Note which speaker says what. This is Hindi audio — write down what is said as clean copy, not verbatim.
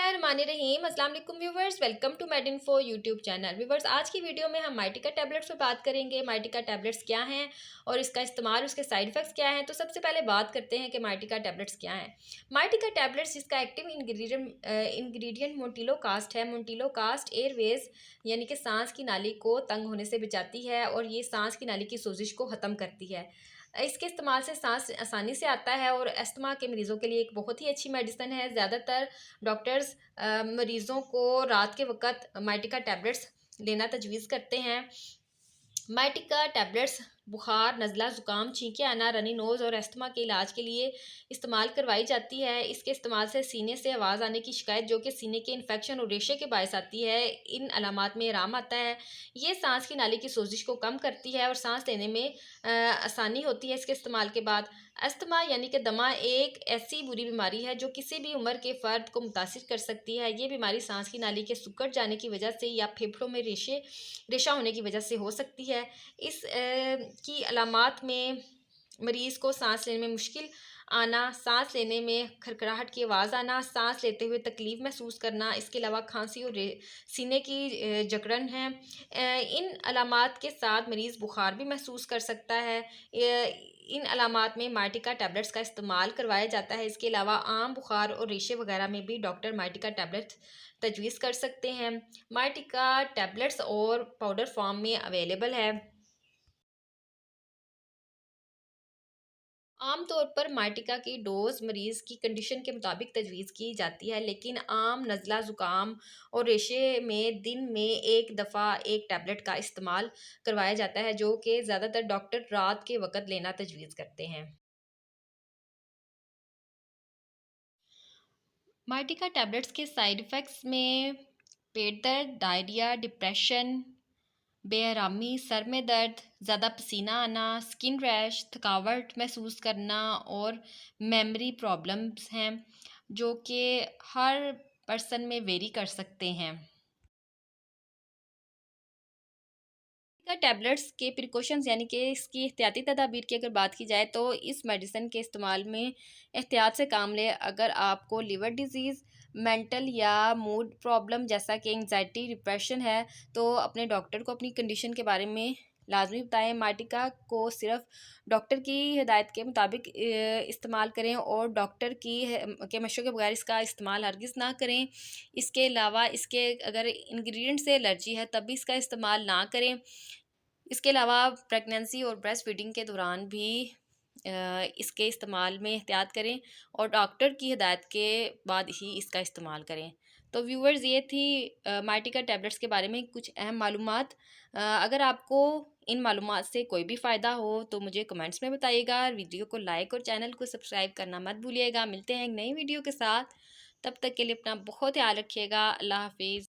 Speaker 1: बिस्मिल्लाहिर्रहमानिर्रहीम। अस्सलाम वालेकुम viewers, welcome to MediInfo YouTube channel. Viewers, आज की वीडियो में हम माइटिका टैबलेट्स पर बात करेंगे। माइटिका टैबलेट्स क्या हैं और इसका इस्तेमाल, उसके साइड इफ़ेक्ट्स क्या हैं। तो सबसे पहले बात करते हैं कि माइटिका टैबलेट्स क्या हैं। माइटिका टैबलेट्स इसका एक्टिव इंग्रेडिएंट मोंटिलो कास्ट है। मोंटिलो कास्ट एयरवेज यानी कि सांस की नाली को तंग होने से बचाती है और ये सांस की नाली की सोजिश को ख़त्म करती है। इसके इस्तेमाल से सांस आसानी से आता है और अस्थमा के मरीज़ों के लिए एक बहुत ही अच्छी मेडिसिन है। ज़्यादातर डॉक्टर्स मरीज़ों को रात के वक़्त माइटिका टैबलेट्स लेना तजवीज़ करते हैं। माइटिका टैबलेट्स बुखार, नज़ला, ज़ुकाम, छींके आना, रनी नोज़ और अस्थमा के इलाज के लिए इस्तेमाल करवाई जाती है। इसके इस्तेमाल से सीने से आवाज़ आने की शिकायत, जो कि सीने के इन्फेक्शन और रेशे के बायस आती है, इन अलामात में आराम आता है। ये सांस की नाली की सोजिश को कम करती है और सांस लेने में आसानी होती है इसके इस्तेमाल के बाद। अस्थमा यानी कि दमा एक ऐसी बुरी बीमारी है जो किसी भी उम्र के फ़र्द को मुतासिर कर सकती है। ये बीमारी सांस की नाली के सिकुड़ जाने की वजह से या फेफड़ों में रेशा होने की वजह से हो सकती है। इस की अलामात में मरीज़ को सांस लेने में मुश्किल आना, सांस लेने में खरखराहट की आवाज़ आना, सांस लेते हुए तकलीफ़ महसूस करना, इसके अलावा खांसी और सीने की जकड़न है। इन अलामात के साथ मरीज़ बुखार भी महसूस कर सकता है। इन अलामात में माइटिका टैबलेट्स का इस्तेमाल करवाया जाता है। इसके अलावा आम बुखार और रेशे वगैरह में भी डॉक्टर माइटिका टैबलेट्स तजवीज़ कर सकते हैं। माइटिका टैबलेट्स और पाउडर फॉर्म में अवेलेबल है। आम तौर पर माइटिका की डोज़ मरीज़ की कंडीशन के मुताबिक तजवीज़ की जाती है, लेकिन आम नज़ला, ज़ुकाम और रेशे में दिन में एक दफ़ा एक टैबलेट का इस्तेमाल करवाया जाता है, जो कि ज़्यादातर डॉक्टर रात के वक़्त लेना तजवीज़ करते हैं। माइटिका टैबलेट्स के साइड इफ़ेक्ट्स में पेट दर्द, डायरिया, डिप्रेशन, बेआरामी, सर में दर्द, ज़्यादा पसीना आना, स्किन रैश, थकावट महसूस करना और मेमोरी प्रॉब्लम्स हैं, जो कि हर पर्सन में वेरी कर सकते हैं। का टैबलेट्स के प्रिकॉशंस यानी कि इसकी एहतियाती तदाबीर की अगर बात की जाए तो इस मेडिसिन के इस्तेमाल में एहतियात से काम लें। अगर आपको लिवर डिज़ीज़, मेंटल या मूड प्रॉब्लम जैसा कि एंग्जायटी, डिप्रेशन है, तो अपने डॉक्टर को अपनी कंडीशन के बारे में लाजमी बताएं। मार्टिका को सिर्फ डॉक्टर की हिदायत के मुताबिक इस्तेमाल करें और डॉक्टर की के मशवरे के बगैर इसका इस्तेमाल हरगिज़ ना करें। इसके अलावा इसके अगर इंग्रेडिएंट से एलर्जी है तब भी इसका इस्तेमाल ना करें। इसके अलावा प्रेगनेंसी और ब्रेस्ट फीडिंग के दौरान भी इसके इस्तेमाल में एहतियात करें और डॉक्टर की हिदायत के बाद ही इसका इस्तेमाल करें। तो व्यूअर्स, ये थी मार्टिका टैबलेट्स के बारे में कुछ अहम मालूमात। अगर आपको इन मालूमात से कोई भी फ़ायदा हो तो मुझे कमेंट्स में बताइएगा। वीडियो को लाइक और चैनल को सब्सक्राइब करना मत भूलिएगा। मिलते हैं एक नई वीडियो के साथ, तब तक के लिए अपना बहुत ख्याल रखिएगा। अल्लाह हाफिज़।